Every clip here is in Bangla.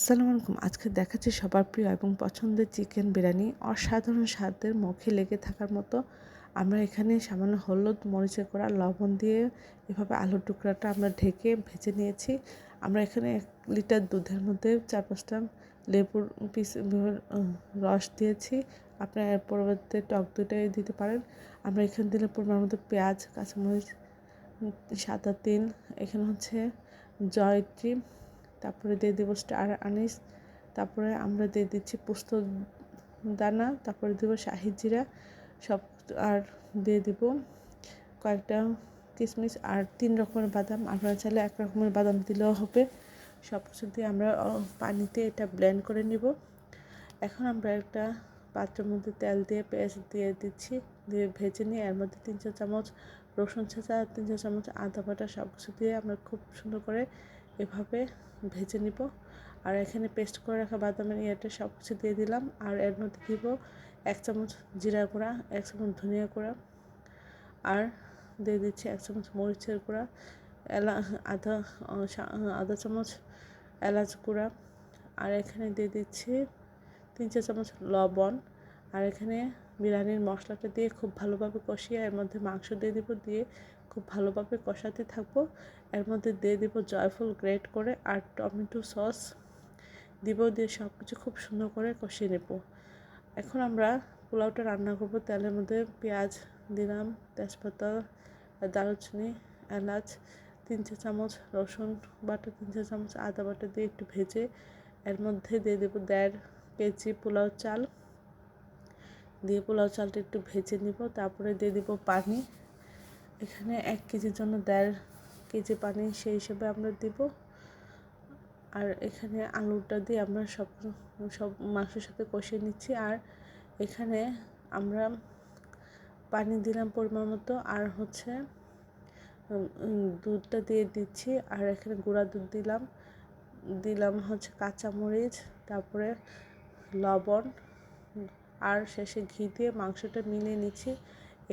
আসসালামু আলাইকুম। আজকে দেখাচ্ছি সবার প্রিয় এবং পছন্দের চিকেন বিরিয়ানি। অসাধারণ স্বাদের, মুখে লেগে থাকার মতো। আমরা এখানে সামান্য হলুদ, মরিচের গুঁড়া, লবণ দিয়ে এভাবে আলুর টুকরাটা আমরা ঢেকে ভেজে নিয়েছি। আমরা এখানে ১ লিটার দুধের মধ্যে ৪-৫টা লেবুর পিস রস দিয়েছি। আপনারা এর পরিবর্তে টক দইটাই দিতে পারেন। আমরা এখানে দিলে পরিমাণ মতো পেঁয়াজ, কাঁচামরিচ, সাদা তিল, এখানে হচ্ছে জয়ত্রী, তারপরে দিয়ে দেবো স্টার আনিস, তারপরে আমরা দিয়ে দিচ্ছি পোস্ত দানা, তারপরে দেবো শাহি জিরা সব, আর দিয়ে দিব কয়েকটা কিশমিশ আর ৩ রকমের বাদাম। আপনারা চাইলে ১ রকমের বাদাম দিলেও হবে। সব কিছু দিয়ে আমরা পানিতে এটা ব্লেন্ড করে নিব। এখন আমরা একটা পাত্রের মধ্যে তেল দিয়ে পেঁয়াজ দিয়ে দিচ্ছি, দিয়ে ভেজে নিয়ে এর মধ্যে ৩-৪ চামচ রসুন ছেঁচা, ৩-৪ চামচ আদা বাটা সব কিছু দিয়ে আমরা খুব সুন্দর করে এভাবে ভেজে নিব। আর এখানে পেস্ট করে রাখা বাদামের ইয়েটা সব কিছু দিয়ে দিলাম। আর এর মধ্যে দিব ১ চামচ জিরা গুঁড়া, ১ চামচ ধনিয়া গুঁড়া, আর দিয়ে দিচ্ছি ১ চামচ মরিচের গুঁড়া, আধা আধা চামচ এলাচ গুঁড়া, আর এখানে দিয়ে দিচ্ছি ৩-৪ চামচ লবণ। আর এখানে বিরিয়ানির মশলাটা দিয়ে খুব ভালোভাবে কষিয়ে এর মধ্যে মাংস দিয়ে দিব, দিয়ে খুব ভালোভাবে কষাতে থাকবো। এর মধ্যে দিয়ে দিব জয়ফল গ্রেট করে আর টমেটো সস দিব, দিয়ে সব কিছু খুব সুন্দর করে কষিয়ে নেব। এখন আমরা পোলাওটা রান্না করব। তেলের মধ্যে পেঁয়াজ দিলাম, তেজপাতা, দারুচিনি, এলাচ, ৩-৪ চামচ রসুন বাটা, ৩-৪ চামচ আদা বাটা দিয়ে একটু ভেজে এর মধ্যে দিয়ে দেবো ১.৫ কেজি পোলাও চাল, দিয়ে পোলাও চালটা একটু ভেজে নিব। তারপরে দিয়ে দিব পানি। এখানে ১ কেজির জন্য ১.৫ কেজি পানি সেই হিসেবে আমরা দিব। আর এখানে আলুটা দিয়ে আমরা সব মাংসের সাথে কষিয়ে নিচ্ছি। আর এখানে আমরা পানি দিলাম পরিমাণ মতো, আর হচ্ছে দুধটা দিয়ে দিচ্ছি। আর এখানে গুঁড়া দুধ দিলাম হচ্ছে কাঁচামরিচ, তারপরে লবণ, আর শেষে ঘি দিয়ে মাংসটা মিলিয়ে নিচ্ছি।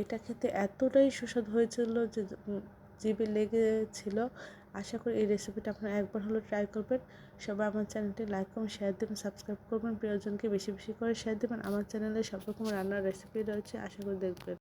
এটা খেতে এতটাই সুস্বাদু হয়েছিল যে জিভে লেগেছিল। আশা করি এই রেসিপিটা আপনারা একবার হলেও ট্রাই করবেন। সবাই আমার চ্যানেলটি লাইক করুন, শেয়ার দেবেন, সাবস্ক্রাইব করবেন, প্রিয়জনকে বেশি বেশি করে শেয়ার দেবেন। আমার চ্যানেলে সব রকমের রান্নার রেসিপি রয়েছে, আশা করি দেখবেন।